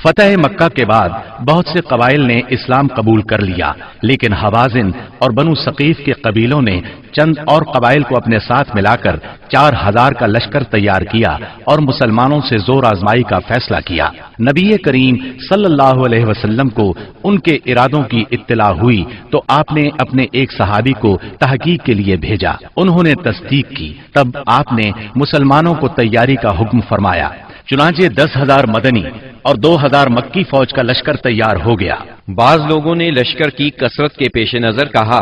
فتح مکہ کے بعد بہت سے قبائل نے اسلام قبول کر لیا، لیکن حوازن اور بنو ثقیف کے قبیلوں نے چند اور قبائل کو اپنے ساتھ ملا کر 4000 کا لشکر تیار کیا اور مسلمانوں سے زور آزمائی کا فیصلہ کیا۔ نبی کریم صلی اللہ علیہ وسلم کو ان کے ارادوں کی اطلاع ہوئی تو آپ نے اپنے ایک صحابی کو تحقیق کے لیے بھیجا۔ انہوں نے تصدیق کی، تب آپ نے مسلمانوں کو تیاری کا حکم فرمایا۔ چنانچہ 10,000 مدنی اور 2,000 مکی فوج کا لشکر تیار ہو گیا۔ بعض لوگوں نے لشکر کی کثرت کے پیش نظر کہا،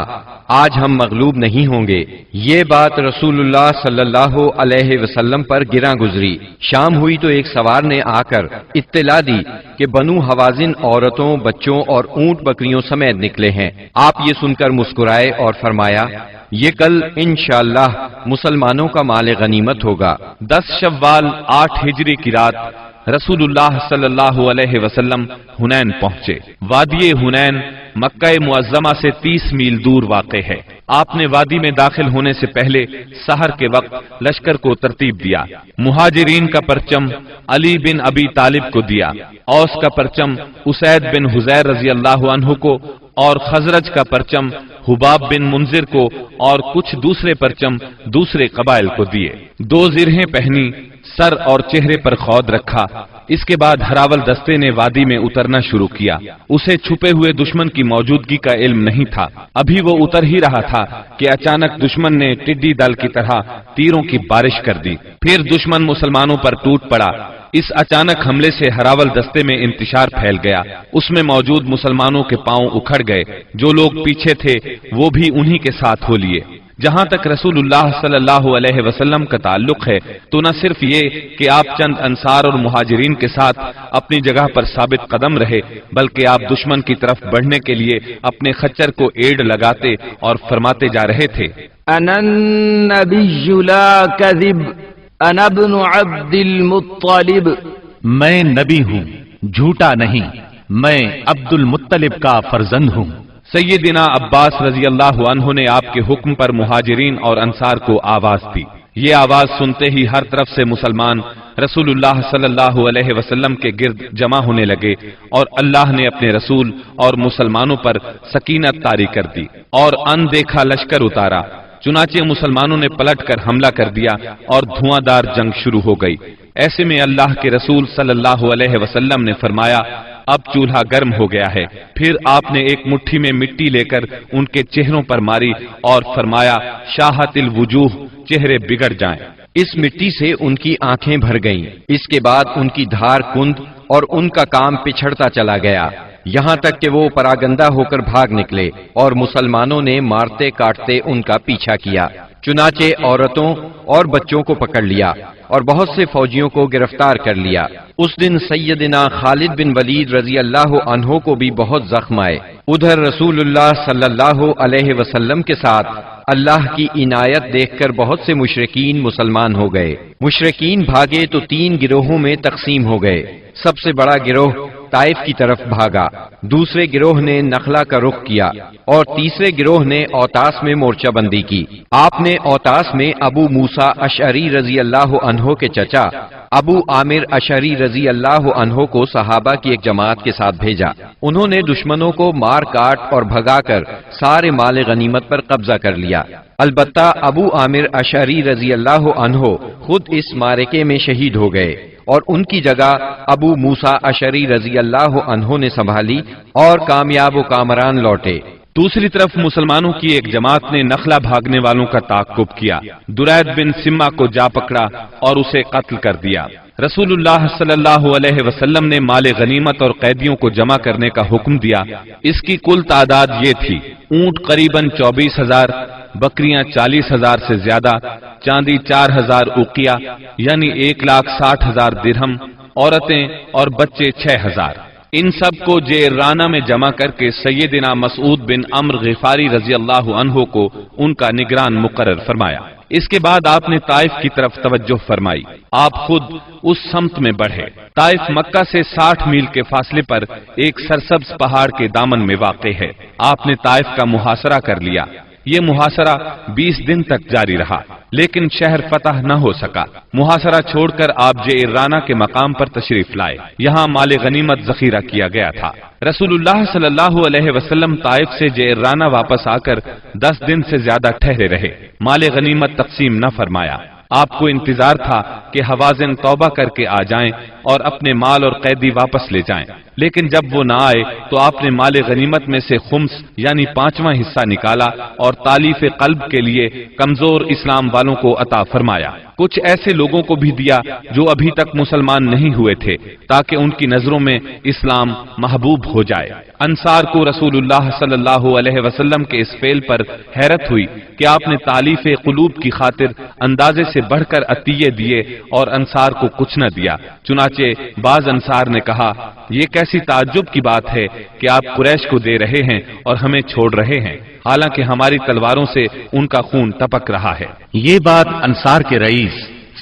آج ہم مغلوب نہیں ہوں گے۔ یہ بات رسول اللہ صلی اللہ علیہ وسلم پر گراں گزری۔ شام ہوئی تو ایک سوار نے آ کر اطلاع دی کہ بنو حوازن عورتوں، بچوں اور اونٹ بکریوں سمیت نکلے ہیں۔ آپ یہ سن کر مسکرائے اور فرمایا، یہ کل انشاءاللہ مسلمانوں کا مال غنیمت ہوگا۔ 10 شوال 8 ہجری کی رات رسول اللہ صلی اللہ علیہ وسلم حنین پہنچے۔ وادی حنین مکہ معظمہ سے 30 میل دور واقع ہے۔ آپ نے وادی میں داخل ہونے سے پہلے سحر کے وقت لشکر کو ترتیب دیا۔ مہاجرین کا پرچم علی بن ابی طالب کو دیا، اوس کا پرچم اسید بن حذیر رضی اللہ عنہ کو، اور خزرج کا پرچم حباب بن منذر کو، اور کچھ دوسرے پرچم دوسرے قبائل کو دیے۔ 2 زرہیں پہنی، سر اور چہرے پر خود رکھا۔ اس کے بعد ہراول دستے نے وادی میں اترنا شروع کیا۔ اسے چھپے ہوئے دشمن کی موجودگی کا علم نہیں تھا۔ ابھی وہ اتر ہی رہا تھا کہ اچانک دشمن نے ٹڈی دل کی طرح تیروں کی بارش کر دی۔ پھر دشمن مسلمانوں پر ٹوٹ پڑا۔ اس اچانک حملے سے ہراول دستے میں انتشار پھیل گیا۔ اس میں موجود مسلمانوں کے پاؤں اکھڑ گئے۔ جو لوگ پیچھے تھے وہ بھی انہی کے ساتھ ہو لیے۔ جہاں تک رسول اللہ صلی اللہ علیہ وسلم کا تعلق ہے تو نہ صرف یہ کہ آپ چند انصار اور مہاجرین کے ساتھ اپنی جگہ پر ثابت قدم رہے، بلکہ آپ دشمن کی طرف بڑھنے کے لیے اپنے خچر کو ایڑ لگاتے اور فرماتے جا رہے تھے، انا النبی لا کذب انا ابن عبد المطلب، میں نبی ہوں، جھوٹا نہیں، میں عبد المطلب کا فرزند ہوں۔ سیدنا عباس رضی اللہ عنہ نے آپ کے حکم پر مہاجرین اور انصار کو آواز دی۔ یہ آواز سنتے ہی ہر طرف سے مسلمان رسول اللہ صلی اللہ علیہ وسلم کے گرد جمع ہونے لگے، اور اللہ نے اپنے رسول اور مسلمانوں پر سکینت طاری کر دی اور اندیکھا لشکر اتارا۔ چنانچہ مسلمانوں نے پلٹ کر حملہ کر دیا اور دھواں دار جنگ شروع ہو گئی۔ ایسے میں اللہ کے رسول صلی اللہ علیہ وسلم نے فرمایا، اب چولہا گرم ہو گیا ہے۔ پھر آپ نے ایک مٹھی میں مٹی لے کر ان کے چہروں پر ماری اور فرمایا، شاہت الوجوہ، چہرے بگڑ جائیں۔ اس مٹی سے ان کی آنکھیں بھر گئیں۔ اس کے بعد ان کی دھار کند اور ان کا کام پچھڑتا چلا گیا، یہاں تک کہ وہ پراگندہ ہو کر بھاگ نکلے، اور مسلمانوں نے مارتے کاٹتے ان کا پیچھا کیا۔ چنانچہ عورتوں اور بچوں کو پکڑ لیا اور بہت سے فوجیوں کو گرفتار کر لیا۔ اس دن سیدنا خالد بن ولید رضی اللہ عنہ کو بھی بہت زخم آئے۔ ادھر رسول اللہ صلی اللہ علیہ وسلم کے ساتھ اللہ کی عنایت دیکھ کر بہت سے مشرکین مسلمان ہو گئے۔ مشرکین بھاگے تو 3 گروہوں میں تقسیم ہو گئے۔ سب سے بڑا گروہ طائف کی طرف بھاگا، دوسرے گروہ نے نخلا کا رخ کیا، اور تیسرے گروہ نے اوتاس میں مورچہ بندی کی۔ آپ نے اوتاس میں ابو موسیٰ اشعری رضی اللہ عنہ کے چچا ابو عامر اشعری رضی اللہ عنہ کو صحابہ کی ایک جماعت کے ساتھ بھیجا۔ انہوں نے دشمنوں کو مار کاٹ اور بھگا کر سارے مال غنیمت پر قبضہ کر لیا۔ البتہ ابو عامر اشعری رضی اللہ عنہ خود اس معرکے میں شہید ہو گئے، اور ان کی جگہ ابو موسیٰ اشعری رضی اللہ عنہ نے سنبھالی اور کامیاب و کامران لوٹے۔ دوسری طرف مسلمانوں کی ایک جماعت نے نخلا بھاگنے والوں کا تعاقب کیا، درید بن سما کو جا پکڑا اور اسے قتل کر دیا۔ رسول اللہ صلی اللہ علیہ وسلم نے مال غنیمت اور قیدیوں کو جمع کرنے کا حکم دیا۔ اس کی کل تعداد یہ تھی، اونٹ قریباً 24,000، بکریاں 40,000 سے زیادہ، چاندی 4,000 اوقیہ یعنی 1,60,000 درہم، عورتیں اور بچے 6,000۔ ان سب کو جیرانہ میں جمع کر کے سیدنا مسعود بن عمرو غفاری رضی اللہ عنہ کو ان کا نگران مقرر فرمایا۔ اس کے بعد آپ نے طائف کی طرف توجہ فرمائی۔ آپ خود اس سمت میں بڑھے۔ طائف مکہ سے 60 میل کے فاصلے پر ایک سرسبز پہاڑ کے دامن میں واقع ہے۔ آپ نے طائف کا محاصرہ کر لیا۔ یہ محاصرہ 20 دن تک جاری رہا، لیکن شہر فتح نہ ہو سکا۔ محاصرہ چھوڑ کر آپ جعرانہ کے مقام پر تشریف لائے، یہاں مال غنیمت ذخیرہ کیا گیا تھا۔ رسول اللہ صلی اللہ علیہ وسلم طائف سے جعرانہ واپس آ کر 10 دن سے زیادہ ٹھہرے رہے، مال غنیمت تقسیم نہ فرمایا۔ آپ کو انتظار تھا کہ حوازن توبہ کر کے آ جائیں اور اپنے مال اور قیدی واپس لے جائیں، لیکن جب وہ نہ آئے تو آپ نے مال غنیمت میں سے خمس یعنی 5واں حصہ نکالا اور تالیف قلب کے لیے کمزور اسلام والوں کو عطا فرمایا۔ کچھ ایسے لوگوں کو بھی دیا جو ابھی تک مسلمان نہیں ہوئے تھے، تاکہ ان کی نظروں میں اسلام محبوب ہو جائے۔ انصار کو رسول اللہ صلی اللہ علیہ وسلم کے اس فعل پر حیرت ہوئی کہ آپ نے تالیف قلوب کی خاطر اندازے سے بڑھ کر عطیے دیے اور انصار کو کچھ نہ دیا۔ چنانچہ بعض انصار نے کہا، یہ کیسی تعجب کی بات ہے کہ آپ قریش کو دے رہے ہیں اور ہمیں چھوڑ رہے ہیں، حالانکہ ہماری تلواروں سے ان کا خون ٹپک رہا ہے۔ یہ بات انصار کے رئیس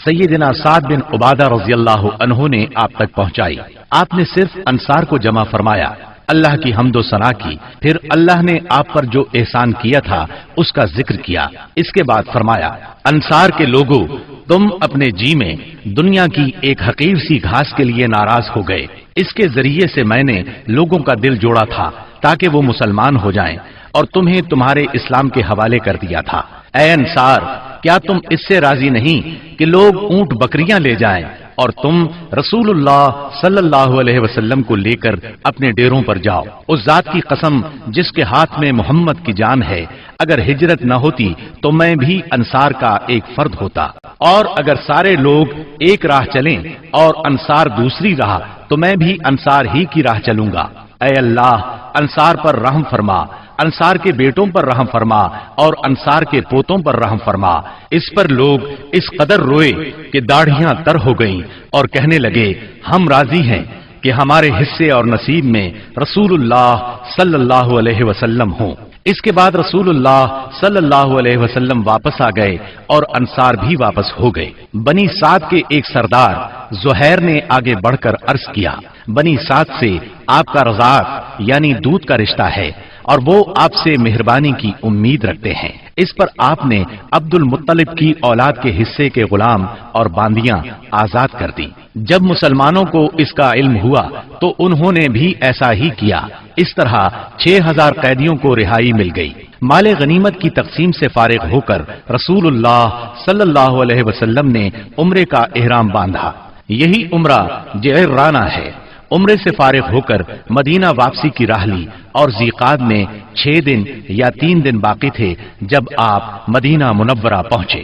سیدنا سعد بن عبادہ رضی اللہ عنہ نے آپ تک پہنچائی۔ آپ نے صرف انصار کو جمع فرمایا، اللہ کی حمد و ثنا کی، پھر اللہ نے آپ پر جو احسان کیا تھا اس کا ذکر کیا۔ اس کے بعد فرمایا، انصار کے لوگوں، تم اپنے جی میں دنیا کی ایک حقیر سی گھاس کے لیے ناراض ہو گئے، اس کے ذریعے سے میں نے لوگوں کا دل جوڑا تھا تاکہ وہ مسلمان ہو جائیں اور تمہیں تمہارے اسلام کے حوالے کر دیا تھا۔ اے انصار، کیا تم اس سے راضی نہیں کہ لوگ اونٹ بکریاں لے جائیں اور تم رسول اللہ صلی اللہ علیہ وسلم کو لے کر اپنے ڈیروں پر جاؤ؟ اس ذات کی قسم جس کے ہاتھ میں محمد کی جان ہے، اگر ہجرت نہ ہوتی تو میں بھی انصار کا ایک فرد ہوتا، اور اگر سارے لوگ ایک راہ چلیں اور انصار دوسری راہ تو میں بھی انصار ہی کی راہ چلوں گا۔ اے اللہ، انصار پر رحم فرما، انصار کے بیٹوں پر رحم فرما اور انصار کے پوتوں پر رحم فرما۔ اس پر لوگ اس قدر روئے کہ داڑھیاں تر ہو گئیں اور کہنے لگے، ہم راضی ہیں کہ ہمارے حصے اور نصیب میں رسول اللہ صلی اللہ علیہ وسلم ہوں۔ اس کے بعد رسول اللہ صلی اللہ علیہ وسلم واپس آ گئے اور انصار بھی واپس ہو گئے۔ بنی سعد کے ایک سردار زہیر نے آگے بڑھ کر عرض کیا، بنی سعد سے آپ کا رضاعت یعنی دودھ کا رشتہ ہے اور وہ آپ سے مہربانی کی امید رکھتے ہیں۔ اس پر آپ نے عبد المطلب کی اولاد کے حصے کے غلام اور باندیاں آزاد کر دی۔ جب مسلمانوں کو اس کا علم ہوا تو انہوں نے بھی ایسا ہی کیا۔ اس طرح 6000 قیدیوں کو رہائی مل گئی۔ مال غنیمت کی تقسیم سے فارغ ہو کر رسول اللہ صلی اللہ علیہ وسلم نے عمرے کا احرام باندھا۔ یہی عمرہ جعرانہ ہے۔ عمرے سے فارغ ہو کر مدینہ واپسی کی راہ لی اور ذیقعد میں 6 دن یا 3 دن باقی تھے جب آپ مدینہ منورہ پہنچے۔